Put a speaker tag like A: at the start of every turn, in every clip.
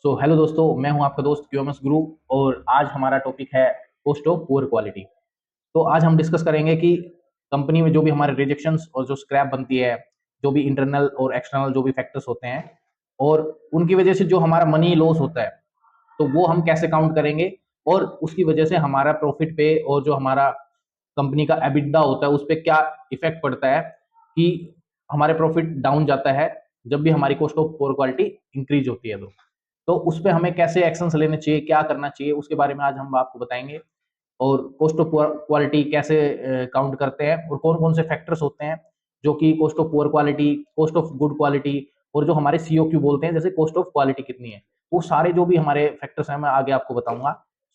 A: Hello दोस्तों, मैं हूं आपका दोस्त क्यूएमएस गुरु। और आज हमारा टॉपिक है कॉस्ट ऑफ पुअर क्वालिटी। तो आज हम डिस्कस करेंगे कि कंपनी में जो भी हमारे रिजेक्शंस और जो स्क्रैप बनती है, जो भी इंटरनल और एक्सटर्नल जो भी फैक्टर्स होते हैं, और उनकी वजह से जो हमारा मनी लॉस होता है, तो वो हम कैसे काउंट करेंगे, और उसकी वजह से हमारा प्रॉफिट पे और जो हमारा कंपनी का एबिटडा होता है उस पर क्या इफेक्ट पड़ता है कि हमारे प्रॉफिट डाउन जाता है जब भी हमारी cost of poor quality increase होती है। तो उस पे हमें कैसे एक्शंस लेने चाहिए, क्या करना चाहिए, उसके बारे में आज हम आपको बताएंगे। और कॉस्ट ऑफ क्वालिटी कैसे काउंट करते हैं, और कौन कौन से फैक्टर्स होते हैं जो कि cost of poor quality, cost of good quality, और जो हमारे सीओक्यू बोलते हैं, जैसे कॉस्ट ऑफ क्वालिटी कितनी है, वो सारे जो भी हमारे फैक्टर्स हैं मैं आगे आपको बताऊंगा।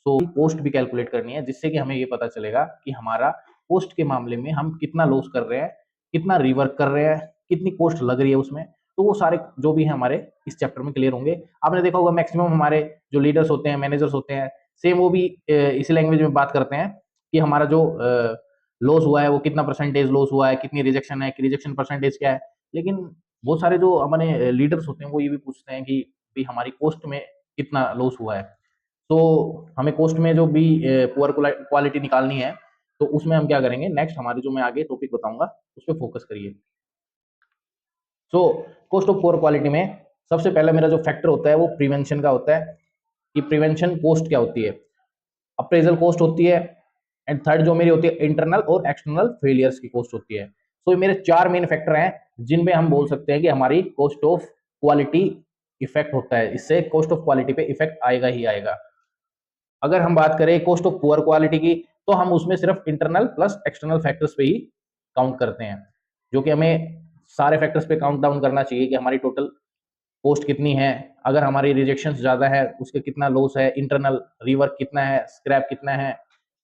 A: सो कॉस्ट भी कैलकुलेट करनी है, जिससे कि हमें ये पता चलेगा कि हमारा कॉस्ट के मामले में हम कितना लॉस कर रहे हैं, कितना रिवर्क कर रहे हैं, कितनी कॉस्ट लग रही है उसमें। तो वो सारे जो भी है हमारे इस चैप्टर में क्लियर होंगे। आपने देखा होगा मैक्सिमम हमारे जो लीडर्स होते हैं, मैनेजर्स होते हैं, सेम वो भी इसी लैंग्वेज में बात करते हैं कि हमारा जो लॉस हुआ है वो कितना परसेंटेज लॉस हुआ है, कितनी रिजेक्शन है, कि रिजेक्शन परसेंटेज क्या है। लेकिन बहुत सारे जो हमारे लीडर्स होते हैं वो ये भी पूछते हैं कि भाई हमारी कॉस्ट में कितना लॉस हुआ है। तो हमें कॉस्ट में जो भी पुअर क्वालिटी निकालनी है, तो उसमें हम क्या करेंगे, नेक्स्ट हमारे जो मैं आगे टॉपिक बताऊंगा उस पर फोकस करिए। So cost of poor quality में सबसे पहले मेरा जो फैक्टर होता है वो प्रिवेंशन का होता है, कि प्रिवेंशन कॉस्ट क्या होती है। अप्रेजल कॉस्ट होती है, एंड थर्ड जो मेरी होती है इंटरनल और एक्सटर्नल फेलियर्स की कॉस्ट होती है। सो ये मेरे चार मेन फैक्टर हैं जिनमें हम बोल सकते हैं कि हमारी कॉस्ट ऑफ क्वालिटी इफेक्ट होता है। इससे कॉस्ट ऑफ क्वालिटी पे इफेक्ट आएगा ही आएगा। अगर हम बात करें कॉस्ट ऑफ पुअर क्वालिटी की, तो हम उसमें सिर्फ इंटरनल प्लस एक्सटर्नल फैक्टर्स पे ही काउंट करते हैं, जो कि हमें सारे फैक्टर्स पे काउंट डाउन करना चाहिए कि हमारी टोटल कॉस्ट कितनी है, अगर हमारी रिजेक्शन ज्यादा है उसके कितना लॉस है, इंटरनल रिवर्क कितना है, स्क्रैप कितना है।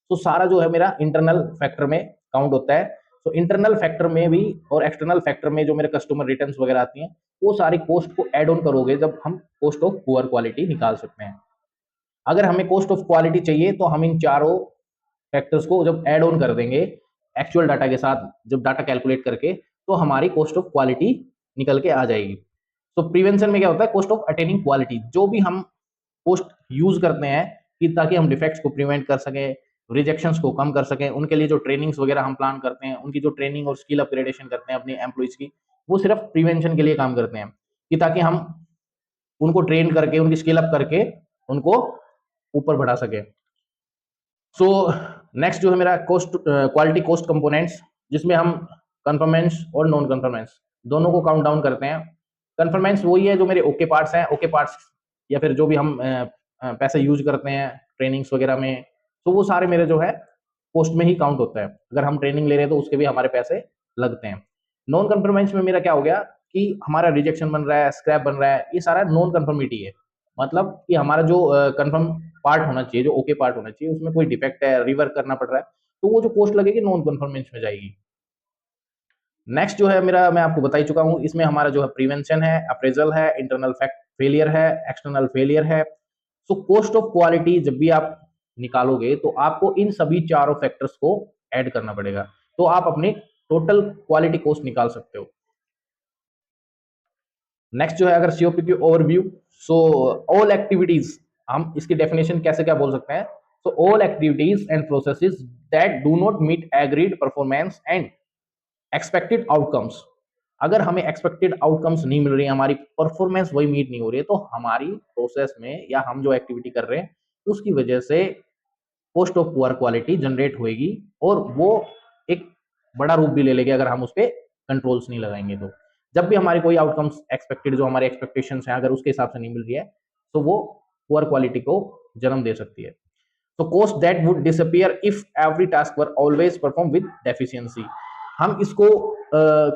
A: तो सारा जो है मेरा इंटरनल फैक्टर में काउंट होता है। तो इंटरनल फैक्टर में भी और एक्सटर्नल फैक्टर में जो मेरे कस्टमर रिटर्न्स वगैरह आती हैं, वो सारी कॉस्ट को एड ऑन करोगे जब हम कॉस्ट ऑफ पुअर क्वालिटी निकाल सकते हैं। अगर हमें कॉस्ट ऑफ क्वालिटी चाहिए तो हम इन चारों फैक्टर्स को जब ऐड ऑन कर देंगे एक्चुअल डाटा के साथ, जब डाटा कैलकुलेट करके, तो हमारी कॉस्ट ऑफ क्वालिटी निकल के आ जाएगी। तो प्रिवेंशन में क्या होता है, कॉस्ट ऑफ अटेनिंग क्वालिटी, जो भी हम कॉस्ट यूज करते हैं कि ताकि हम डिफेक्ट्स को प्रिवेंट कर सकें, रिजेक्शंस को कम कर सकें, उनके लिए जो ट्रेनिंग्स वगैरह हम प्लान करते हैं, उनकी जो ट्रेनिंग और स्किल अपग्रेडेशन करते हैं अपने एम्प्लॉइज की, वो सिर्फ प्रिवेंशन के लिए काम करते हैं, कि ताकि हम उनको ट्रेन करके, उनकी स्किल अप करके उनको ऊपर बढ़ा सके। सो नेक्स्ट जो है मेरा कॉस्ट क्वालिटी कॉस्ट कंपोनेंट्स, जिसमें हम कन्फर्मेंस और नॉन कन्फर्मेंस दोनों को काउंट डाउन करते हैं। कन्फर्मेंस वही है जो मेरे ओके पार्ट्स हैं, ओके पार्ट्स या फिर जो भी हम पैसे यूज करते हैं ट्रेनिंग्स वगैरह में, तो वो सारे मेरे जो है कॉस्ट में ही काउंट होता है। अगर हम ट्रेनिंग ले रहे हैं तो उसके भी हमारे पैसे लगते हैं। नॉन कन्फर्मेंस में मेरा क्या हो गया कि हमारा रिजेक्शन बन रहा है, स्क्रैप बन रहा है, ये सारा नॉन कन्फर्मिटी है। मतलब कि हमारा जो कंफर्म पार्ट होना चाहिए, जो ओके पार्ट होना चाहिए, उसमें कोई डिफेक्ट है, रिवर्क करना पड़ रहा है, तो वो जो कॉस्ट लगेगी नॉन कन्फर्मेंस में जाएगी। नेक्स्ट जो है मेरा, मैं आपको बता ही चुका हूँ, इसमें हमारा जो है प्रिवेंशन है, अप्रेजल है, इंटरनल फैक्ट फेलियर है, एक्सटर्नल फेलियर है। सो कॉस्ट ऑफ क्वालिटी जब भी आप निकालोगे तो आपको इन सभी चारों फैक्टर्स को ऐड करना पड़ेगा, तो आप अपनी टोटल क्वालिटी कॉस्ट निकाल सकते हो। नेक्स्ट जो है अगर सीओपी की ओवरव्यू, सो ऑल एक्टिविटीज, हम इसकी डेफिनेशन कैसे क्या बोल सकते हैं। So all activities and processes that do not meet agreed performance and expected outcomes. अगर हमें एक्सपेक्टेड आउटकम्स नहीं मिल रही है, हमारी परफॉर्मेंस वही मीट नहीं हो रही है, तो हमारी प्रोसेस में या हम जो एक्टिविटी कर रहे हैं उसकी वजह से cost of poor quality generate होएगी, और वो एक बड़ा रूप भी ले लेगी अगर हम उस पर कंट्रोल्स नहीं लगाएंगे। तो जब भी हमारी कोई आउटकम्स एक्सपेक्टेड, जो हमारे एक्सपेक्टेशंस हैं, अगर उसके हिसाब से नहीं मिल रही है, तो वो पुअर क्वालिटी को जन्म दे सकती है। तो cost that would disappear if every task were always perform with deficiency, हम इसको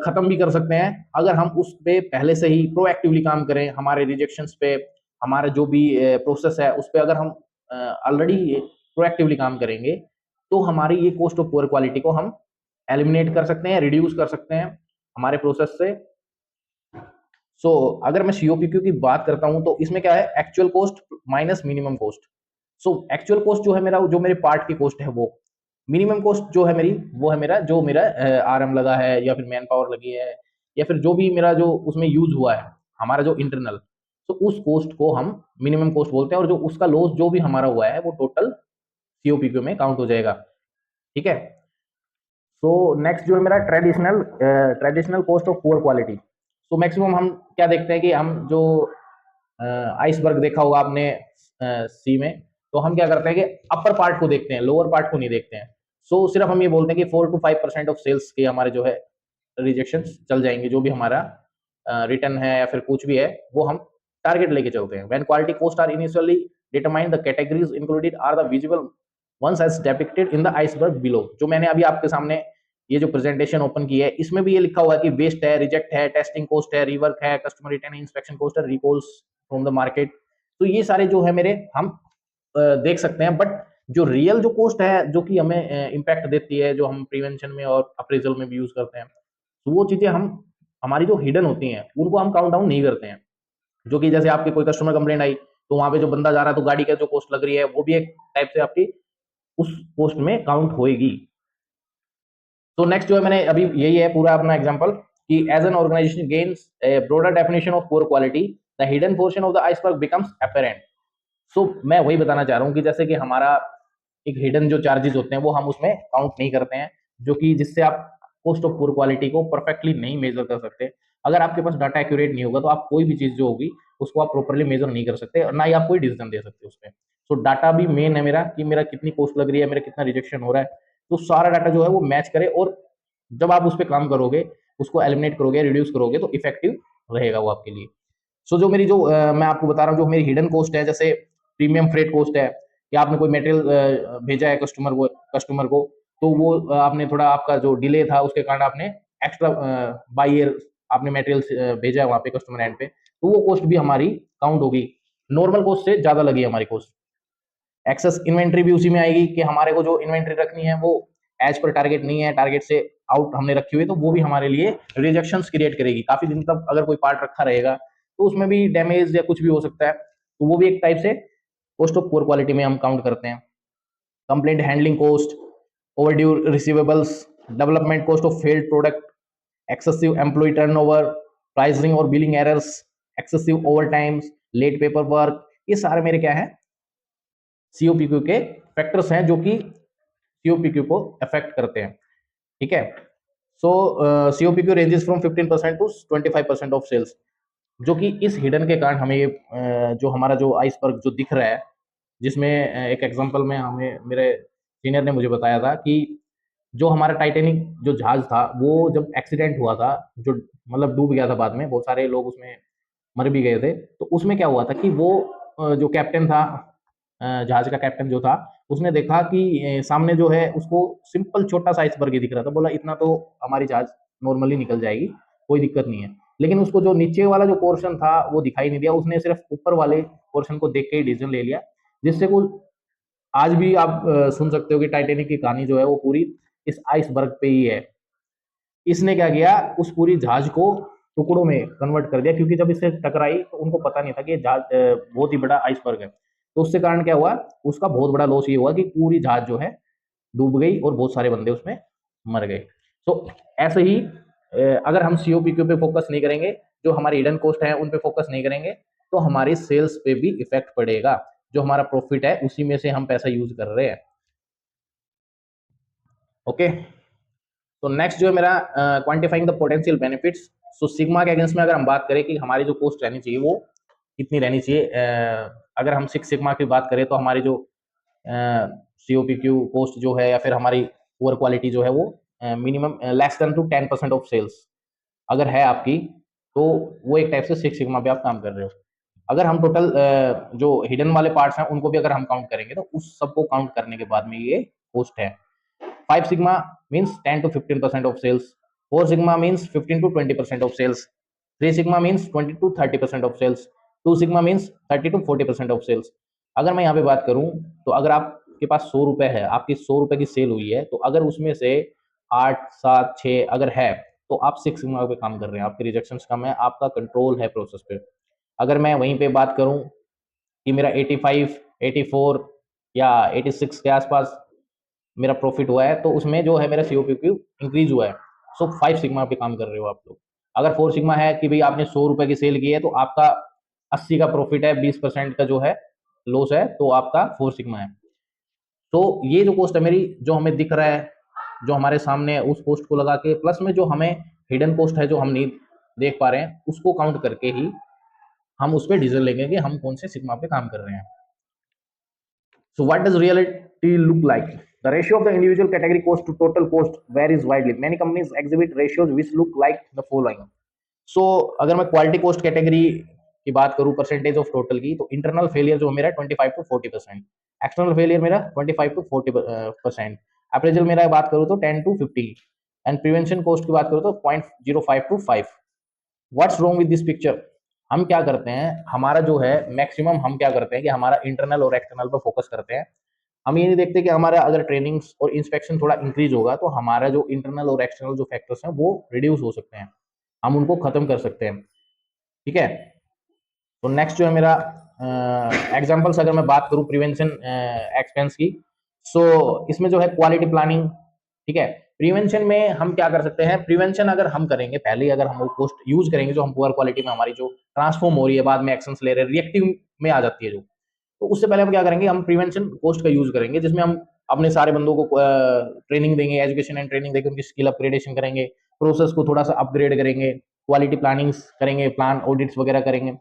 A: खत्म भी कर सकते हैं अगर हम उस पे पहले से ही प्रोएक्टिवली काम करें। हमारे रिजेक्शंस पे, हमारा जो भी प्रोसेस है उस पे अगर हम ऑलरेडी प्रोएक्टिवली काम करेंगे, तो हमारी ये कॉस्ट ऑफ पुअर क्वालिटी को हम एलिमिनेट कर सकते हैं, रिड्यूस कर सकते हैं हमारे प्रोसेस से। अगर मैं सीओपीक्यू की बात करता हूं तो इसमें क्या है, actual cost minus minimum cost. Actual cost जो है मेरा, जो मेरे पार्ट की कॉस्ट है वो, मिनिमम कॉस्ट जो है मेरी, वो है मेरा जो मेरा आरएम लगा है, या फिर मैन पावर लगी है, या फिर जो भी मेरा जो उसमें यूज हुआ है, हमारा जो इंटरनल। तो उस कोस्ट को हम मिनिमम कोस्ट बोलते हैं, और जो उसका लॉस जो भी हमारा हुआ है वो टोटल सीओपीक्यू में काउंट हो जाएगा। ठीक है। सो नेक्स्ट जो है मेरा traditional cost of poor quality. So maximum हम क्या देखते हैं कि हम जो आइसबर्ग देखा होगा आपने सी में, तो हम क्या करते हैं कि अपर पार्ट को देखते हैं, लोअर पार्ट को नहीं देखते हैं। सो सिर्फ हम ये बोलते हैं कि 4 to 5% ऑफ सेल्स के हमारे जो है रिजेक्शन चल जाएंगे, जो भी हमारा रिटर्न है या फिर कुछ भी है वो हम टारगेट लेके चलते हैं। When quality cost are initially determined the categories included are the visible ones as depicted in the iceberg below. जो मैंने अभी आपके सामने ये जो प्रेजेंटेशन ओपन की है, इसमें भी ये लिखा हुआ है कि वेस्ट है, रिजेक्ट है, टेस्टिंग कॉस्ट है, रिवर्क है, कस्टमर रिटर्न इंस्पेक्शन कॉस्ट है, रिकॉल्स फ्रॉम द मार्केट। तो ये सारे जो है मेरे हम देख सकते हैं। बट जो रियल जो कॉस्ट है जो कि हमें इम्पैक्ट देती है, जो हम प्रिवेंशन में और अप्रेजल में भी यूज करते हैं, तो वो चीजें हम हमारी जो हिडन होती हैं उनको हम काउंट डाउन नहीं करते हैं। जो कि जैसे आपकी कोई कस्टमर कंप्लेंट आई, तो वहां पे जो बंदा जा रहा है तो गाड़ी का जो कॉस्ट लग रही है वो भी एक टाइप से आपकी उस पोस्ट में काउंट होएगी। तो नेक्स्ट जो है मैंने अभी यही है पूरा अपना एग्जांपल कि as an organization gains a broader definition of poor quality, the hidden portion of the iceberg becomes apparent. So मैं वही बताना चाह रहा हूँ कि जैसे कि हमारा एक हिडन जो चार्जेस होते हैं वो हम उसमें काउंट नहीं करते हैं, जो कि जिससे आप कॉस्ट ऑफ पुअर क्वालिटी को परफेक्टली नहीं मेजर कर सकते। अगर आपके पास डाटा एक्यूरेट नहीं होगा तो आप कोई भी चीज जो होगी उसको आप प्रॉपरली मेजर नहीं कर सकते, और ना ही आप कोई डिसीजन दे सकते उसमें। सो डाटा भी मेन है मेरा कि मेरा कितनी कॉस्ट लग रही है, मेरा कितना रिजेक्शन हो रहा है, तो सारा डाटा जो है वो मैच करे, और जब आप उस पर काम करोगे, उसको एलिमिनेट करोगे, रिड्यूस करोगे, तो इफेक्टिव रहेगा वो आपके लिए। सो जो मेरी जो मैं आपको बता रहा हूँ जो मेरी हिडन कॉस्ट है, जैसे प्रीमियम फ्रेट कॉस्ट है कि आपने कोई मटेरियल भेजा है कस्टमर को, तो वो आपने थोड़ा आपका जो डिले था उसके कारण आपने एक्स्ट्रा बाई एयर आपने मटेरियल भेजा है वहाँ पे कस्टमर एंड पे, तो वो कॉस्ट भी हमारी काउंट होगी। नॉर्मल कॉस्ट से ज्यादा लगी हमारी कॉस्ट। एक्सेस इन्वेंट्री भी उसी में आएगी कि हमारे को जो इन्वेंट्री रखनी है वो एज पर टारगेट नहीं है, टारगेट से आउट हमने रखी हुई है, तो वो भी हमारे लिए रिजेक्शन क्रिएट करेगी। काफी दिन तक अगर कोई पार्ट रखा रहेगा तो उसमें भी डैमेज या कुछ भी हो सकता है, तो वो भी एक टाइप से कॉस्ट ऑफ पुअर क्वालिटी में हम काउंट करते हैं। Complaint handling cost, overdue receivables, development cost of failed product, excessive employ turnover, pricing और billing errors, excessive over times, late paper work, ये सारे मेरे क्या है सीओपीक्यू के फैक्टर्स हैं जो कि सीओपीक्यू को अफेक्ट करते हैं। ठीक है। So COPQ ranges from 15% to 25% of sales, जो कि इस हिडन के कारण हमें ये जो हमारा जो आइसबर्ग जो दिख रहा है, जिसमें एक एग्जांपल में हमें मेरे सीनियर ने मुझे बताया था कि जो हमारा टाइटेनिक जो जहाज था वो जब एक्सीडेंट हुआ था, जो मतलब डूब गया था, बाद में बहुत सारे लोग उसमें मर भी गए थे, तो उसमें क्या हुआ था कि वो जो कैप्टन था, जहाज का कैप्टन जो था, उसने देखा कि सामने जो है उसको सिंपल छोटा सा आइसबर्ग ही दिख रहा था। बोला इतना तो हमारी जहाज नॉर्मली निकल जाएगी, कोई दिक्कत नहीं है। लेकिन उसको जो नीचे वाला जो पोर्शन था वो दिखाई नहीं दिया, उसने सिर्फ ऊपर वाले पोर्शन को देख के ही डिसीजन ले लिया, जिससे वो आज भी आप सुन सकते हो कि टाइटेनिक की कहानी जो है वो पूरी इस आइसबर्ग पे ही है। इसने क्या किया, उस पूरी जहाज को टुकड़ों में कन्वर्ट कर दिया, क्योंकि जब इससे टकराई तो उनको पता नहीं था कि ये जहाज बहुत ही बड़ा आइसबर्ग है। तो उसके कारण क्या हुआ, उसका बहुत बड़ा लॉस ये हुआ कि पूरी जहाज जो है डूब गई और बहुत सारे बंदे उसमें मर गए। तो ऐसे ही अगर हम सीओपीक्यू पे फोकस नहीं करेंगे, जो हमारी हिडन कॉस्ट है उन पे फोकस नहीं करेंगे, तो हमारी सेल्स पे भी इफेक्ट पड़ेगा। जो हमारा प्रॉफिट है उसी में से हम पैसा यूज कर रहे हैं। ओके। तो नेक्स्ट जो है मेरा quantifying the potential benefits. So sigma के अगेंस्ट में अगर हम बात करें कि हमारी जो कॉस्ट रहनी चाहिए वो कितनी रहनी चाहिए, अगर हम 6 सिग्मा की बात करें तो हमारी जो सीओपीक्यू कॉस्ट जो है या फिर हमारी पुअर क्वालिटी जो है वो minimum less than to 10% of sales अगर है आपकी, तो वो एक टाइप से 6 सिग्मा पे आप काम कर रहे हो। अगर हम टोटल जो हिडन वाले पार्ट्स हैं उनको भी अगर हम काउंट करेंगे तो उस सबको काउंट करने के बाद में ये कॉस्ट है। 5 sigma means 10 to 15% of sales. 4 sigma means 15 to 20% of sales. 3 sigma means 20 to 30% of sales. 2 sigma means 30 to 40% of sales. अगर मैं यहाँ पे बात करूँ तो अगर आपके पास 100 रुपए है, आपकी 100 रुपए की सेल हुई है, तो अगर उसमें से 8, 7, 6 अगर है, तो आप 6 सिग्मा पे काम कर रहे हैं, आपके रिजेक्शन कम है, आपका कंट्रोल है प्रोसेस पे। अगर मैं वहीं पे बात करूँ कि मेरा 85, 84 या 86 के आसपास मेरा प्रॉफिट हुआ है, तो उसमें जो है मेरा सीओपीक्यू इंक्रीज हुआ है। सो 5 सिग्मा पे काम कर रहे हो आप लोग। अगर 4 सिग्मा है कि भाई आपने 100 रुपए की सेल की है, तो आपका 80 का प्रॉफिट है, 20% का जो है लॉस है, तो आपका 4 सिग्मा है। तो ये जो कॉस्ट है मेरी, जो हमें दिख रहा है, जो हमारे सामने है, उस कॉस्ट को लगा के प्लस में जो हमें हिडन कॉस्ट है जो हम नहीं देख पा रहे हैं, उसको काउंट करके ही हम उस पे डिसीजन लेंगे कि हम कौन से सिग्मा पे काम कर रहे हैं। So what does reality look like? The ratio of the individual category cost to total cost varies widely. Many companies exhibit ratios which look like the following. So अगर मैं क्वालिटी कोस्ट कैटेगरी की बात करूं percentage of total की, तो internal failure जो मेरा 25 to 40%, external failure मेरा 25 टू 40%, अप्रेजल मेरा बात करूं तो 10 टू 50, एंड प्रिवेंशन कोस्ट की बात करूं तो 0.05 to 5। What's wrong with this picture? हम क्या करते हैं, हमारा जो है मैक्सिमम हम क्या करते हैं कि हमारा इंटरनल और एक्सटर्नल पर फोकस करते हैं। हम ये नहीं देखते कि हमारा अगर ट्रेनिंग्स और इंस्पेक्शन थोड़ा इंक्रीज होगा तो हमारा जो इंटरनल और एक्सटर्नल जो फैक्टर्स हैं वो रिड्यूस हो सकते हैं, हम उनको खत्म कर सकते हैं। ठीक है। तो नेक्स्ट जो है मेरा एग्जांपल्स, अगर मैं बात करूं प्रिवेंशन एक्सपेंस की, सो इसमें जो है क्वालिटी प्लानिंग। ठीक है। प्रिवेंशन में हम क्या कर सकते हैं, प्रिवेंशन अगर हम करेंगे पहले ही, अगर हम वो पोस्ट यूज करेंगे जो हम पुअर क्वालिटी में हमारी जो ट्रांसफॉर्म हो रही है, बाद में एक्शंस ले रहे हैं, रिएक्टिव में आ जाती है जो, तो उससे पहले हम क्या करेंगे, हम प्रिवेंशन पोस्ट का यूज करेंगे जिसमें हम अपने सारे बंदों को ट्रेनिंग देंगे, एजुकेशन एंड ट्रेनिंग देंगे, उनकी स्किल अपग्रेडेशन करेंगे, प्रोसेस को थोड़ा सा अपग्रेड करेंगे, क्वालिटी प्लानिंग्स करेंगे, प्लान ऑडिट्स वगैरह करेंगे,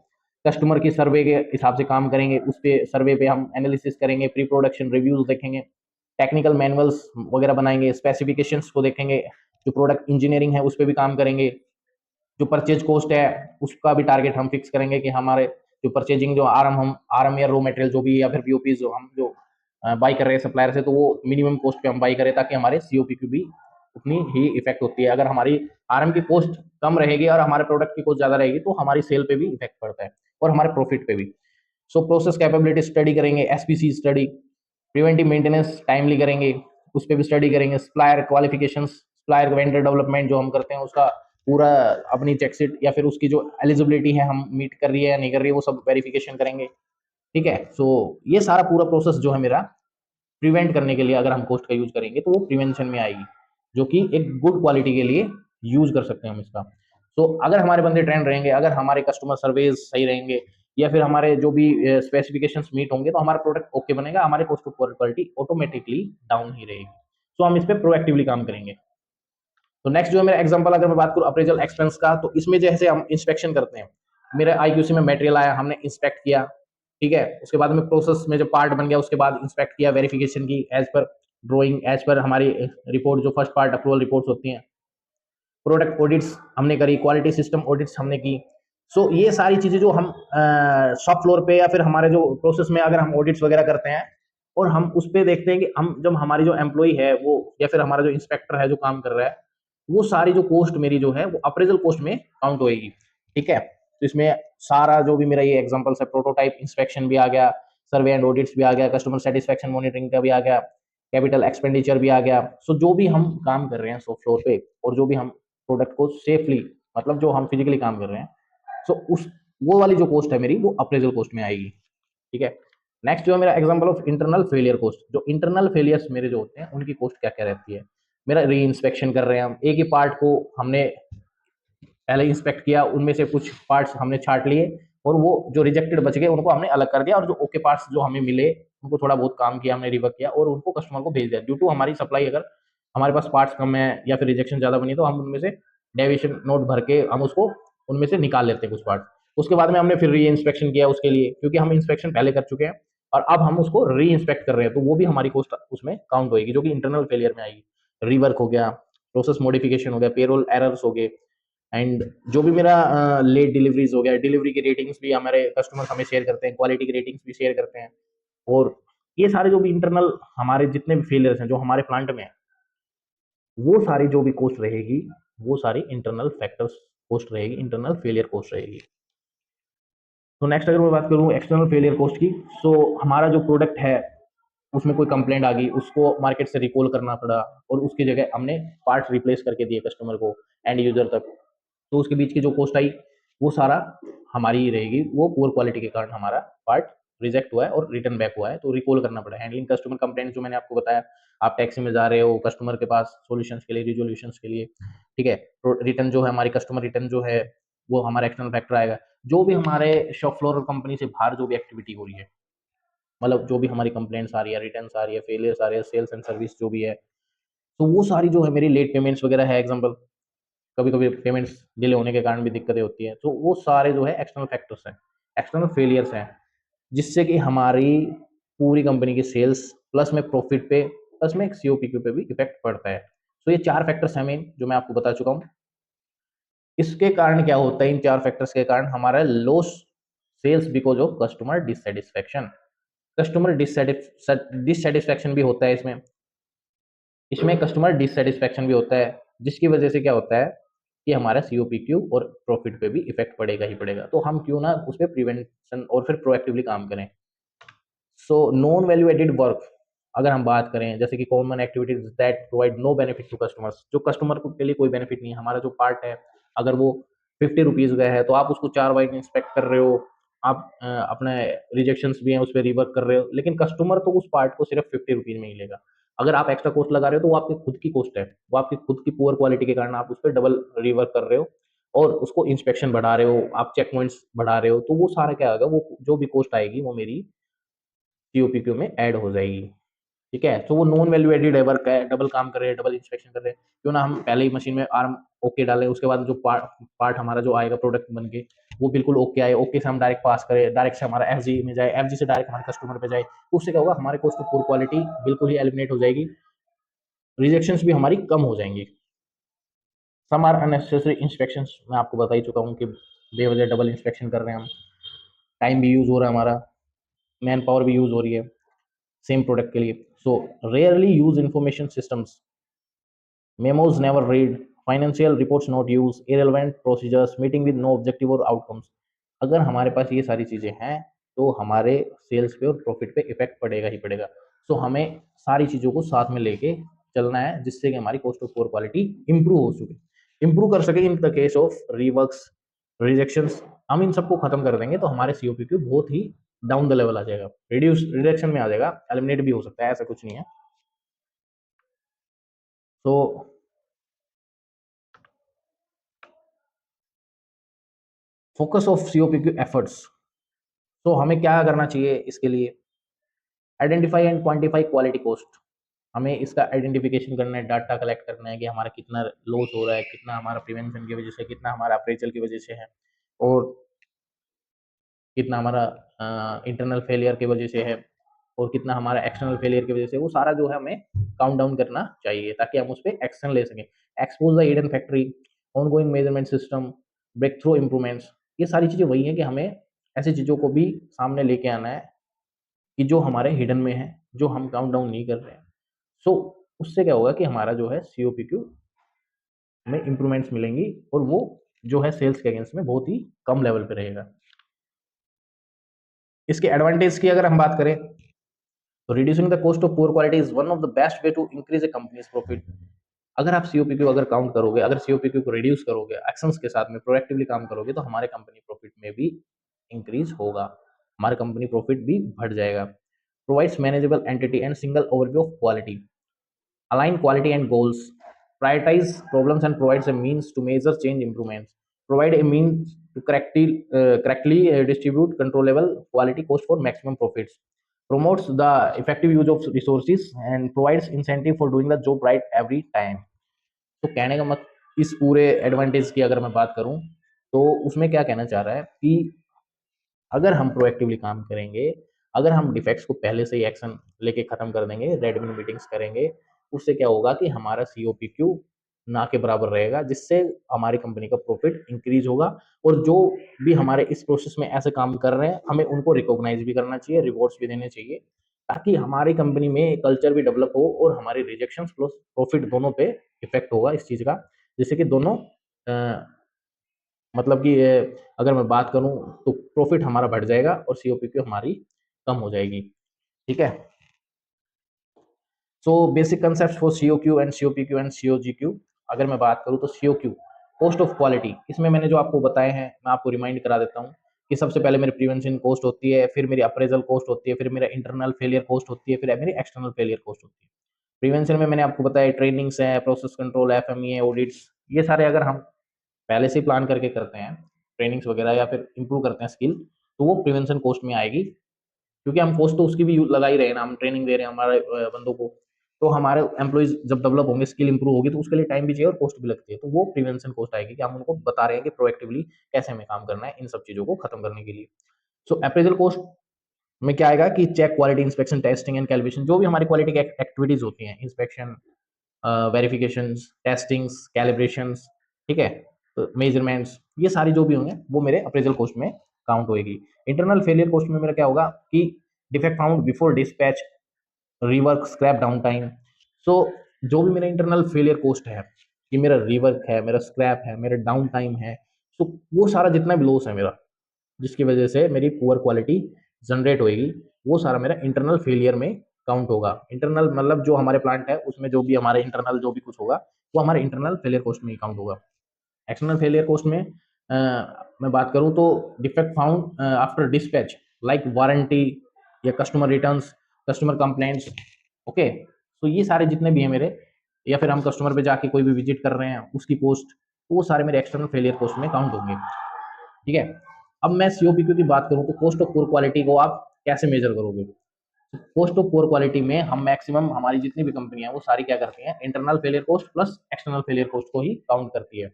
A: कस्टमर की सर्वे के हिसाब से काम करेंगे, उस पे सर्वे पे हम एनालिसिस करेंगे, प्री प्रोडक्शन रिव्यूज देखेंगे, टेक्निकल मैनुअल्स वगैरह बनाएंगे, स्पेसिफिकेशंस को देखेंगे, जो प्रोडक्ट इंजीनियरिंग है उस पर भी काम करेंगे, जो परचेज कॉस्ट है उसका भी टारगेट हम फिक्स करेंगे कि हमारे जो परचेजिंग जो आरएम या रो मटेरियल जो भी, या फिर पीओपी जो हम जो बाई कर रहे हैं सप्लायर से, तो वो मिनिमम कॉस्ट पे हम बाई करें ताकि हमारे सीओपी की भी उतनी ही इफेक्ट होती है। अगर हमारी आरएम की कॉस्ट कम रहेगी और हमारे प्रोडक्ट की कॉस्ट ज्यादा रहेगी तो हमारी सेल पे भी इफेक्ट पड़ता है और हमारे प्रॉफिट पे भी। सो प्रोसेस कैपेबिलिटी स्टडी करेंगे, SPC study, preventive maintenance timely करेंगे, उस पर भी स्टडी करेंगे, supplier qualification, supplier vendor development जो हम करते हैं उसका पूरा अपनी चेकशीट या फिर उसकी जो एलिजिबिलिटी है हम मीट कर रही है या नहीं कर रही है वो सब वेरिफिकेशन करेंगे। ठीक है। सो ये सारा पूरा प्रोसेस जो है मेरा प्रिवेंट करने के लिए अगर हम कोस्ट का यूज करेंगे तो वो प्रिवेंशन में आएगी, जो कि एक गुड क्वालिटी के लिए यूज कर सकते हैं हम इसका। तो अगर हमारे बंदे ट्रेंड रहेंगे, अगर हमारे कस्टमर सर्विस सही रहेंगे, या फिर हमारे जो भी स्पेसिफिकेशंस मीट होंगे, तो हमारा प्रोडक्ट ओके बनेगा, हमारे cost of quality automatically down ही रहेगी। तो हम इस पर प्रोएक्टिवली काम करेंगे। तो नेक्स्ट जो है मेरा एग्जांपल, अगर मैं बात करूं अप्रेजल एक्सपेंस का, तो इसमें जैसे हम इंस्पेक्शन करते हैं, मेरे आईक्यूसी में मटेरियल आया, हमने इंस्पेक्ट किया। ठीक है। उसके बाद में प्रोसेस में जो पार्ट बन गया उसके बाद इंस्पेक्ट किया, वेरिफिकेशन की as per drawing, as per हमारी रिपोर्ट, जो फर्स्ट पार्ट अप्रूवल रिपोर्ट्स होती हैं, प्रोडक्ट ऑडिट्स हमने करी, क्वालिटी सिस्टम ऑडिट्स हमने की। सो ये सारी चीजें जो हम शॉप फ्लोर पे या फिर हमारे जो प्रोसेस में अगर हम ऑडिट्स वगैरह करते हैं और हम उस पे देखते हैं कि हम जब हमारी जो एम्प्लॉय है वो, या फिर हमारा जो इंस्पेक्टर है जो काम कर रहा है, वो सारी जो कॉस्ट मेरी जो है वो अप्रेजल कॉस्ट में काउंट होएगी। ठीक है। तो इसमें सारा जो भी मेरा ये एग्जांपल्स है, प्रोटोटाइप इंस्पेक्शन भी आ गया, सर्वे एंड ऑडिट्स भी आ गया, कस्टमर सेटिस्फेक्शन मॉनिटरिंग का भी आ गया, कैपिटल एक्सपेंडिचर भी आ गया। सो जो भी हम काम कर रहे हैं शॉप फ्लोर पे, और जो भी हम प्रोडक्ट को सेफली, मतलब जो हम फिजिकली काम कर रहे हैं, सो उस वो वाली जो कॉस्ट है मेरी वो अप्रेजल कॉस्ट में आएगी। ठीक है। नेक्स्ट जो है मेरा example of internal failure cost. जो इंटरनल फेलियर्स मेरे जो होते हैं उनकी कॉस्ट क्या क्या रहती है, मेरा री इंस्पेक्शन कर रहे हैं हम, एक ही पार्ट को हमने पहले इंस्पेक्ट किया, उनमें से कुछ पार्ट्स हमने छाट लिए और वो जो रिजेक्टेड बच गए उनको हमने अलग कर दिया, और जो ओके पार्ट्स जो हमें मिले उनको थोड़ा बहुत काम किया हमने, रिवर्क किया और उनको कस्टमर को भेज दिया। ड्यू टू हमारी सप्लाई, अगर हमारे पास पार्ट्स कम है या फिर रिजेक्शन ज्यादा बनी तो हम उनमें से डेविएशन नोट भर के हम उसको उनमें से निकाल लेते हैं कुछ पार्ट। उसके बाद में हमने फिर री इंस्पेक्शन किया उसके लिए, क्योंकि हम इंस्पेक्शन पहले कर चुके हैं और अब हम उसको री इंस्पेक्ट कर रहे हैं, तो वो भी हमारी कॉस्ट उसमें काउंट होगी, जो कि इंटरनल फेलियर में आएगी। रिवर्क हो गया, प्रोसेस मॉडिफिकेशन हो गया, पेरोल एरर्स हो गए, एंड जो भी मेरा लेट डिलीवरीज हो गया, डिलीवरी की रेटिंग्स भी हमारे कस्टमर हमें शेयर करते हैं, क्वालिटी की रेटिंग्स भी शेयर करते हैं। और ये सारे जो भी इंटरनल हमारे जितने भी फेलियर्स हैं जो हमारे प्लांट में है, वो सारी जो भी कॉस्ट रहेगी वो सारी इंटरनल फैक्टर्स कॉस्ट रहेगी, इंटरनल फेलियर कॉस्ट रहेगी। तो नेक्स्ट अगर मैं बात करूँ एक्सटर्नल फेलियर कॉस्ट की, सो हमारा जो प्रोडक्ट है उसमें कोई कंप्लेंट आ गई, उसको मार्केट से रिकॉल करना पड़ा और उसकी जगह हमने पार्ट रिप्लेस करके दिए कस्टमर को, एंड यूजर तक, तो उसके बीच की जो कॉस्ट आई वो सारा हमारी ही रहेगी। वो पुअर क्वालिटी के कारण हमारा पार्ट रिजेक्ट हुआ है और रिटर्न बैक हुआ है, तो रिकॉल करना पड़ा। हैंडलिंग कस्टमर कंप्लेंट जो मैंने आपको बताया, आप टैक्सी में जा रहे हो कस्टमर के पास सॉल्यूशंस के लिए, रिजोल्यूशंस के लिए। ठीक है। तो रिटर्न जो है हमारी कस्टमर रिटर्न जो है वो हमारा एक्सटर्नल फैक्टर आएगा। जो भी हमारे शॉप फ्लोर कंपनी से बाहर जो भी एक्टिविटी हो रही है, मतलब जो भी हमारी कंप्लेंट्स आ रही है, रिटर्न्स आ रही है, फेलियर्स आ रही है, सेल्स एंड सर्विस जो भी है, तो वो सारी जो है मेरी लेट पेमेंट्स वगैरह है एग्जांपल, कभी-कभी पेमेंट्स डिले होने के कारण भी दिक्कतें होती हैं। तो वो सारे जो है एक्सटर्नल फैक्टर्स हैं, एक्सटर्नल फेलियर्स हैं, जिससे कि हमारी पूरी कंपनी की सेल्स प्लस में प्रॉफिट पे प्लस में सीओपीक्यू पे भी इफेक्ट पड़ता है। तो ये 4 फैक्टर्स हैं मेन जो मैं आपको बता चुका हूँ। इसके कारण क्या होता है, इन 4 फैक्टर्स के कारण हमारा loss sales because of customer dissatisfaction. Customer dissatisfaction भी होता है इसमें। इसमें कस्टमर डिससैटिस्फैक्शन भी होता है, जिसकी वजह से क्या होता है कि हमारा सीओपीक्यू और प्रॉफिट पे भी इफेक्ट पड़ेगा ही पड़ेगा। तो हम क्यों ना उस पे प्रिवेंशन और फिर प्रोएक्टिवली काम करें। So non value added work अगर हम बात करें, जैसे कि common activities that provide no benefit to customers, जो कस्टमर को के लिए कोई बेनिफिट नहीं है, हमारा जो पार्ट है अगर वो 50 रुपीज का है तो आप उसको 4 बार इंस्पेक्ट कर रहे हो, आप अपने रिजेक्शंस भी हैं उस पर रिवर्क कर रहे हो, लेकिन कस्टमर तो उस पार्ट को सिर्फ 50 रुपीज में ही लेगा। अगर आप एक्स्ट्रा कॉस्ट लगा रहे हो तो वो आपकी खुद की कॉस्ट है, वो आपकी खुद की पुअर क्वालिटी के कारण आप उस पर डबल रिवर्क कर रहे हो और उसको इंस्पेक्शन बढ़ा रहे हो, आप चेक पॉइंट्स बढ़ा रहे हो, तो वो सारा क्या होगा, वो जो भी कॉस्ट आएगी वो मेरी सीओपीक्यू में ऐड हो जाएगी। ठीक है, तो वो नॉन वैल्यू एडेड है, वर्क है, डबल काम कर रहे हैं, डबल इंस्पेक्शन कर रहे हैं, क्यों ना हम पहले ही मशीन में आर्म ओके डालें, उसके बाद जो पार्ट पार्ट हमारा जो आएगा प्रोडक्ट बन के वो बिल्कुल ओके आए, ओके से हम डायरेक्ट पास करें, डायरेक्ट से हमारा एफजी में जाए, एफजी से डायरेक्ट हमारे कस्टमर पे जाए, तो उससे क्या होगा, हमारे को उसकी पूरी क्वालिटी बिल्कुल ही एलिमिनेट हो जाएगी, रिजेक्शंस भी हमारी कम हो जाएंगी। सम आर अननेसेसरी इंस्पेक्शंस, मैं आपको बता ही चुका हूँ कि बेवजह डबल इंस्पेक्शन कर रहे हैं हम, टाइम भी यूज हो रहा है हमारा, मैन पावर भी यूज हो रही है सेम प्रोडक्ट के लिए। So rarely use information systems, memos never read, financial reports not used, irrelevant procedures, meeting with no objective or outcomes। अगर हमारे पास ये सारी चीजें हैं तो हमारे सेल्स पे और प्रॉफिट पे इफेक्ट पड़ेगा ही पड़ेगा। सो हमें सारी चीजों को साथ में लेके चलना है, जिससे कि हमारी cost of poor quality improve हो सके, इंप्रूव कर सके। In the case of reworks, rejections, हम इन सबको खत्म कर देंगे तो हमारे सीओपीक्यू बहुत ही डाउन द लेवल आ जाएगा, रिड्यूस रिडक्शन में आ जाएगा, एलिमिनेट भी हो सकता है, ऐसा कुछ नहीं है। तो फोकस ऑफ सीओपीक्यू एफर्ट्स, तो हमें क्या करना चाहिए इसके लिए, identify and quantify quality cost. हमें इसका आइडेंटिफिकेशन करना है, डाटा कलेक्ट करना है कि हमारा कितना लॉस हो रहा है, कितना हमारा प्रिवेंशन की वजह से, कितना हमारा अप्रेजल की वजह से है, और कितना हमारा इंटरनल फेलियर की वजह से है, और कितना हमारा एक्सटर्नल फेलियर की वजह से, वो सारा जो है हमें काउंट डाउन करना चाहिए ताकि हम उस पर एक्शन ले सकें। Expose the hidden factory, ongoing measurement system, breakthrough improvements, ये सारी चीज़ें वही हैं कि हमें ऐसी चीज़ों को भी सामने लेके आना है कि जो हमारे हिडन में है, जो हम काउंट डाउन नहीं कर रहे हैं। सो उससे क्या होगा कि हमारा जो है सीओपीक्यू में इंप्रूवमेंट्स मिलेंगी और वो जो है सेल्स के अगेंस्ट में बहुत ही कम लेवल पे रहेगा। इसके एडवांटेज की अगर हम बात करें तो reducing the cost of poor quality is one of the best way to increase a company's profit. अगर आप सीओपीक्यू अगर काउंट करोगे, अगर सीओपीक्यू को रिड्यूस करोगे, एक्शंस के साथ में प्रोएक्टिवली काम करोगे, तो हमारे कंपनी प्रॉफिट में भी इंक्रीज होगा, हमारे कंपनी प्रॉफिट भी बढ़ जाएगा। Provides manageable entity and single overview of quality, align quality and goals, prioritize problems and provides a means to measure change improvements, provide a means to correctly distribute controllable quality cost for maximum profits, promotes the effective use of resources and provides incentive for doing the job right every time। तो कहने का मत, इस पूरे advantage की अगर मैं बात करूं तो उसमें क्या कहना चाह रहा है कि अगर हम प्रोएक्टिवली काम करेंगे, अगर हम डिफेक्ट्स को पहले से ही एक्शन लेके खत्म कर देंगे, रेडमिन मीटिंग्स करेंगे, उससे क्या होगा कि हमारा सीओपीक्यू ना के बराबर रहेगा, जिससे हमारी कंपनी का प्रॉफिट इंक्रीज होगा। और जो भी हमारे इस प्रोसेस में ऐसे काम कर रहे हैं, हमें उनको रिकॉग्नाइज भी करना चाहिए, रिवॉर्ड्स भी देने चाहिए, ताकि हमारी कंपनी में कल्चर भी डेवलप हो और हमारी रिजेक्शन प्लस प्रॉफिट दोनों पे इफेक्ट होगा इस चीज़ का, जिससे कि दोनों मतलब कि अगर मैं बात करूं तो प्रॉफिट हमारा बढ़ जाएगा और सीओपीक्यू हमारी कम हो जाएगी। ठीक है, so basic concept for COQ and COPQ and COGQ, अगर मैं बात करूं तो सीओक्यू कॉस्ट ऑफ क्वालिटी, इसमें मैंने जो आपको बताए हैं मैं आपको रिमाइंड करा देता हूं कि सबसे पहले मेरी प्रिवेंशन कॉस्ट होती है, फिर मेरी अप्रेजल कॉस्ट होती है, फिर मेरा इंटरनल फेलियर कॉस्ट होती है, फिर मेरी एक्सटर्नल फेलियर कॉस्ट होती है। प्रिवेंशन में मैंने आपको बताया ट्रेनिंग्स है, प्रोसेस कंट्रोल, एफएमई, ऑडिट्स, ये सारे अगर हम पहले से प्लान करके करते हैं ट्रेनिंग्स वगैरह या फिर इंप्रूव करते हैं स्किल, तो वो प्रिवेंशन कॉस्ट में आएगी, क्योंकि हम कॉस्ट तो उसकी भी लगा ही रहे हैं ना, हम ट्रेनिंग दे रहे हैं हमारे बंदों को, तो हमारे एम्प्लॉइज जब डेवलप होंगे, स्किल इंप्रूव होगी, तो उसके लिए टाइम भी चाहिए और कॉस्ट भी लगती है, तो वो प्रिवेंशन कॉस्ट आएगी कि हम उनको बता रहे हैं कि प्रोएक्टिवली कैसे हमें काम करना है इन सब चीजों को खत्म करने के लिए। सो अप्रेजल कॉस्ट में क्या आएगा कि check, quality inspection, testing and calibration, जो भी हमारी क्वालिटी की एक्टिविटीज होती हैं, इंस्पेक्शन, वेरिफिकेशंस, टेस्टिंग्स, कैलिब्रेशंस, ठीक है, तो मेजरमेंट्स, ये सारी जो भी होंगे वो मेरे अप्रेजल कॉस्ट में काउंट होएगी। इंटरनल फेलियर कॉस्ट में मेरा क्या होगा कि defect found before dispatch, rework, scrap down time. So जो भी मेरा इंटरनल फेलियर कॉस्ट है, कि मेरा रीवर्क है, मेरा स्क्रैप है, मेरा डाउन टाइम है, तो वो सारा जितना भी लॉस है मेरा, जिसकी वजह से मेरी पुअर क्वालिटी जनरेट होएगी, वो सारा मेरा इंटरनल फेलियर में काउंट होगा। इंटरनल मतलब जो हमारे प्लांट है उसमें जो भी हमारे इंटरनल जो भी कुछ होगा, वो हमारे इंटरनल फेलियर कॉस्ट में ही काउंट होगा। एक्सटर्नल फेलियर कॉस्ट में मैं बात करूं तो defect found after dispatch, like warranty या customer returns, customer complaints, okay, तो ये सारे जितने भी हैं मेरे, या फिर हम कस्टमर पे जाके कोई भी विजिट कर रहे हैं उसकी कॉस्ट, तो वो सारे मेरे एक्सटर्नल फेलियर कॉस्ट में काउंट होंगे, ठीक है। अब मैं सीओपीक्यू की बात करूं तो कॉस्ट ऑफ पुअर क्वालिटी को आप कैसे मेजर करोगे? कॉस्ट ऑफ पुअर क्वालिटी में हम मैक्सिमम, हमारी जितनी भी कंपनियां वो सारी क्या करती हैं, internal failure cost plus external failure cost को ही काउंट करती है।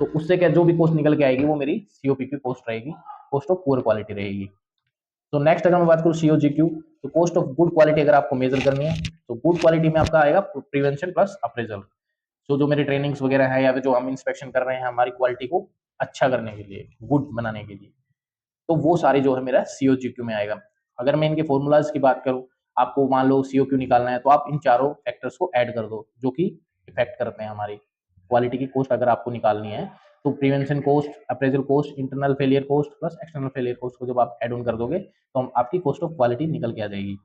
A: तो उससे क्या जो भी कॉस्ट निकल के आएगी वो मेरी सीओपीक्यू कॉस्ट रहेगी, कॉस्ट ऑफ पुअर क्वालिटी रहेगी। तो नेक्स्ट अगर मैं बात करूँ सीओजीक्यू, तो कॉस्ट ऑफ गुड क्वालिटी अगर आपको मेजर करनी है, तो गुड क्वालिटी में आपका आएगा प्रिवेंशन प्लस अप्रेजल। तो जो मेरी ट्रेनिंग्स वगैरह है या फिर जो हम इंस्पेक्शन कर रहे हैं हमारी क्वालिटी को अच्छा करने के लिए, गुड बनाने के लिए, तो वो सारी जो है मेरा सीओजीक्यू में आएगा। अगर मैं इनके फॉर्मूलाज की बात करूं, आपको मान लो सीओक्यू निकालना है, तो आप इन चारों फैक्टर्स को ऐड कर दो जो कि इफेक्ट करते हैं हमारी क्वालिटी की कॉस्ट। अगर आपको निकालनी है तो prevention cost, appraisal cost, internal failure cost plus external failure cost को जब आप ऐड ऑन कर दोगे तो आपकी कॉस्ट ऑफ क्वालिटी निकल के आ जाएगी।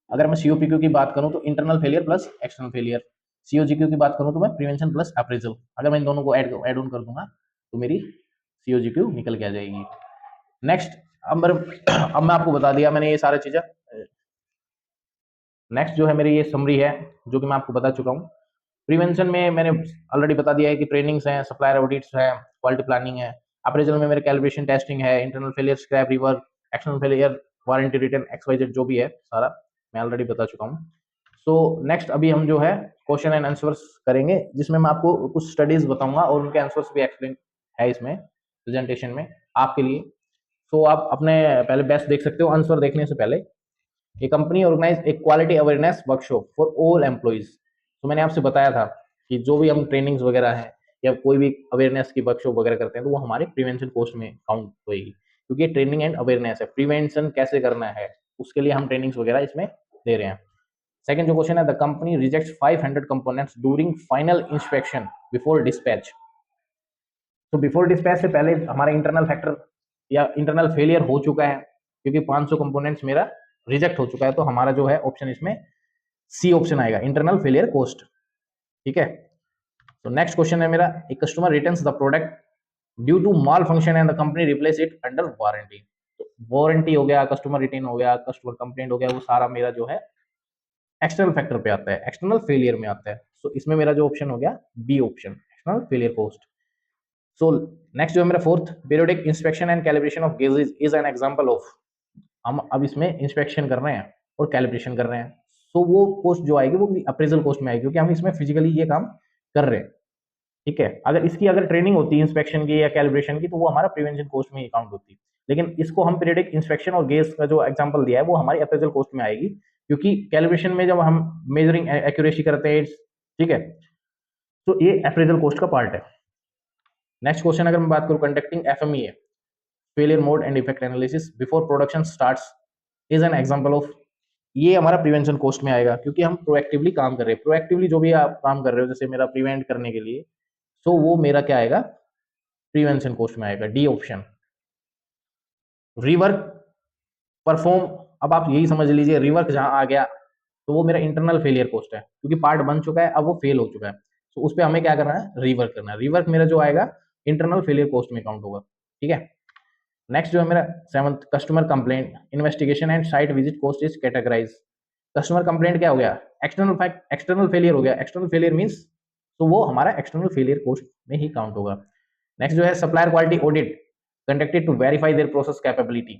A: अगर मैं सीओपीक्यू की बात करूं तो internal failure plus external failure, COGQ की बात करूं तो मैं प्रिवेंशन प्लस अप्रेजल, अगर मैं इन दोनों को ऐड ऑन कर दूंगा तो मेरी सीओजीक्यू निकल के आ जाएगी। नेक्स्ट, अब मैं आपको बता दिया मैंने ये सारी चीजें। नेक्स्ट जो है मेरी ये समरी है जो कि मैं आपको बता चुका हूँ। प्रिवेंशन में मैंने ऑलरेडी बता दिया है कि ट्रेनिंग्स हैं, सप्लायर ऑडिट्स है, क्वालिटी प्लानिंग है। अप्रेजल में मेरे कैलिब्रेशन टेस्टिंग है, internal failure, scrap, rework, external failure, warranty return, XYZ जो भी है सारा मैं ऑलरेडी बता चुका हूँ। सो नेक्स्ट अभी हम जो है क्वेश्चन एंड आंसर्स करेंगे, जिसमें मैं आपको कुछ स्टडीज बताऊंगा और उनके आंसर्स भी एक्सप्लेन है इसमें प्रेजेंटेशन में आपके लिए। सो आप अपने पहले बेस्ट देख सकते हो आंसर देखने से पहले। ये कंपनी ऑर्गेनाइज एक quality awareness workshop for all employees. तो मैंने आपसे बताया था कि जो भी हम ट्रेनिंग्स वगैरह हैं या कोई भी अवेयरनेस की वर्कशॉप वगैरह करते हैं तो वो हमारे प्रिवेंशन कॉस्ट में काउंट होएगी, क्योंकि ये ट्रेनिंग एंड अवेयरनेस है, प्रिवेंशन कैसे करना है उसके लिए हम ट्रेनिंग्स वगैरह इसमें दे रहे हैं। सेकंड जो क्वेश्चन है, the company rejects 500 components during final inspection before dispatch. तो बिफोर डिस्पैच से पहले हमारा इंटरनल फैक्टर या इंटरनल फेलियर हो चुका है, क्योंकि 500 कंपोनेंट्स मेरा रिजेक्ट हो चुका है, तो हमारा जो है ऑप्शन इसमें सी ऑप्शन आएगा, इंटरनल फेलियर कॉस्ट, ठीक है। तो नेक्स्ट क्वेश्चन है मेरा, a customer returns the product due to malfunction and the company replace it under warranty. तो वारंटी हो गया, कस्टमर रिटर्न हो गया, कस्टमर कंप्लेंट हो गया, वो सारा मेरा जो है एक्सटर्नल फैक्टर पे आता है, एक्सटर्नल फेलियर में आता है। सो इसमें मेरा जो ऑप्शन हो गया B option, external failure cost. So next जो है मेरा fourth, periodic inspection and calibration of gauges is an example of. हम अब इसमें इंस्पेक्शन कर रहे हैं और कैलिब्रेशन कर रहे हैं, सो वो कॉस्ट जो आएगी वो अप्रेजल कॉस्ट में आएगी, क्योंकि हम इसमें फिजिकली ये काम कर रहे हैं, ठीक है। अगर इसकी अगर ट्रेनिंग होती इंस्पेक्शन की या कैलिब्रेशन की तो वो हमारा प्रिवेंशन कॉस्ट में काउंट होती, लेकिन इसको हम पीरियडिक इंस्पेक्शन और गेज का जो एग्जांपल दिया है वो हमारी अप्रेजल कॉस्ट में आएगी, क्योंकि कैलिब्रेशन में जब हम मेजरिंग एक्यूरेसी करते हैं, ठीक है, तो ये अप्रेजल कॉस्ट का पार्ट है। नेक्स्ट क्वेश्चन अगर मैं बात करूं, conducting FMEA, failure mode and effect analysis before production starts is an example of. ये हमारा प्रिवेंशन कॉस्ट में आएगा, क्योंकि हम प्रोएक्टिवली काम कर रहे हैं, प्रोएक्टिवली जो भी आप काम कर रहे हो जैसे मेरा प्रिवेंट करने के लिए, सो वो मेरा क्या आएगा, प्रिवेंशन कॉस्ट में आएगा, डी ऑप्शन। रिवर्क परफॉर्म, अब आप यही समझ लीजिए रिवर्क जहां आ गया तो वो मेरा इंटरनल फेलियर कॉस्ट है, क्योंकि पार्ट बन चुका है अब वो फेल हो चुका है, तो उस पर हमें क्या करना है, रिवर्क करना है। रिवर्क मेरा जो आएगा इंटरनल फेलियर कॉस्ट में काउंट होगा, ठीक है। नेक्स्ट जो है मेरा seventh, customer complaint investigation and site visit cost is categorize. Customer complaint क्या हो गया, एक्सटर्नल फैक्ट, एक्सटर्नल फेलियर हो गया, एक्सटर्नल फेलियर मींस तो वो हमारा एक्सटर्नल फेलियर कॉस्ट में ही काउंट होगा। नेक्स्ट जो है supplier quality audit conducted to verify their process capability.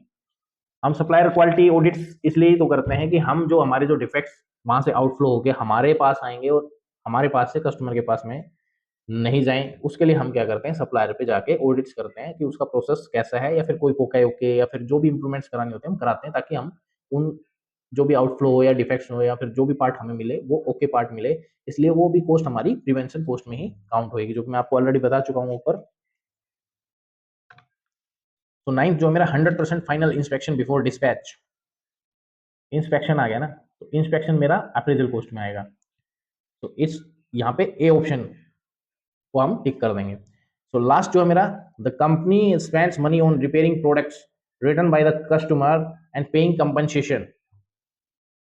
A: हम सप्लायर क्वालिटी ऑडिट्स इसलिए तो करते हैं कि हम जो हमारे जो डिफेक्ट्स वहां से आउटफ्लो होके हमारे पास आएंगे और हमारे पास से कस्टमर के पास में नहीं जाएं, उसके लिए हम क्या करते हैं, सप्लायर पे जाके ऑडिट्स करते हैं कि उसका प्रोसेस कैसा है, या फिर कोई पोका ओके या फिर जो भी इंप्रूवमेंट्स कराने होते हैं हम कराते हैं, ताकि हम उन जो भी आउटफ्लो हो या डिफेक्ट्स हो या फिर जो भी पार्ट हमें मिले वो ओके पार्ट मिले। इसलिए वो भी कॉस्ट हमारी प्रिवेंशन कॉस्ट में ही काउंट होगी, जो कि मैं आपको ऑलरेडी बता चुका हूँ ऊपर। तो नाइन्थ जो मेरा 100% final inspection before dispatch. Inspection आ गया ना, तो इंस्पेक्शन मेरा अप्रेजल कॉस्ट में आएगा। तो इस यहाँ पे ए ऑप्शन को हम टिक कर देंगे। सो लास्ट जो है मेरा, the company spends money on repairing products return by the customer and paying compensation.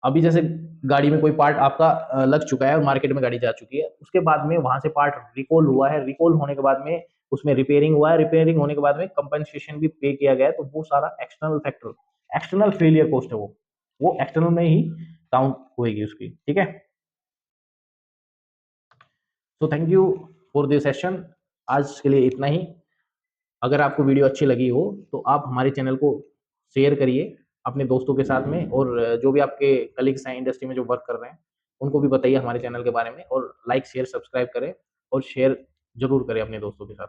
A: अभी जैसे गाड़ी में कोई पार्ट आपका लग चुका है और मार्केट में गाड़ी जा चुकी है, उसके बाद में वहां से पार्ट रिकॉल हुआ है, रिकॉल होने के बाद में उसमें रिपेयरिंग हुआ है, रिपेयरिंग होने के बाद में कंपनसेशन भी पे किया गया है, तो वो सारा external factor, external failure cost है, वो एक्सटर्नल में ही काउंट होगी उसकी। ठीक है, so thank you for this session. आज के लिए इतना ही। अगर आपको वीडियो अच्छी लगी हो तो आप हमारे चैनल को शेयर करिए अपने दोस्तों के साथ में, और जो भी आपके कलीग्स हैं इंडस्ट्री में जो वर्क कर रहे हैं उनको भी बताइए हमारे चैनल के बारे में, और लाइक शेयर सब्सक्राइब करें और शेयर जरूर करें अपने दोस्तों के साथ।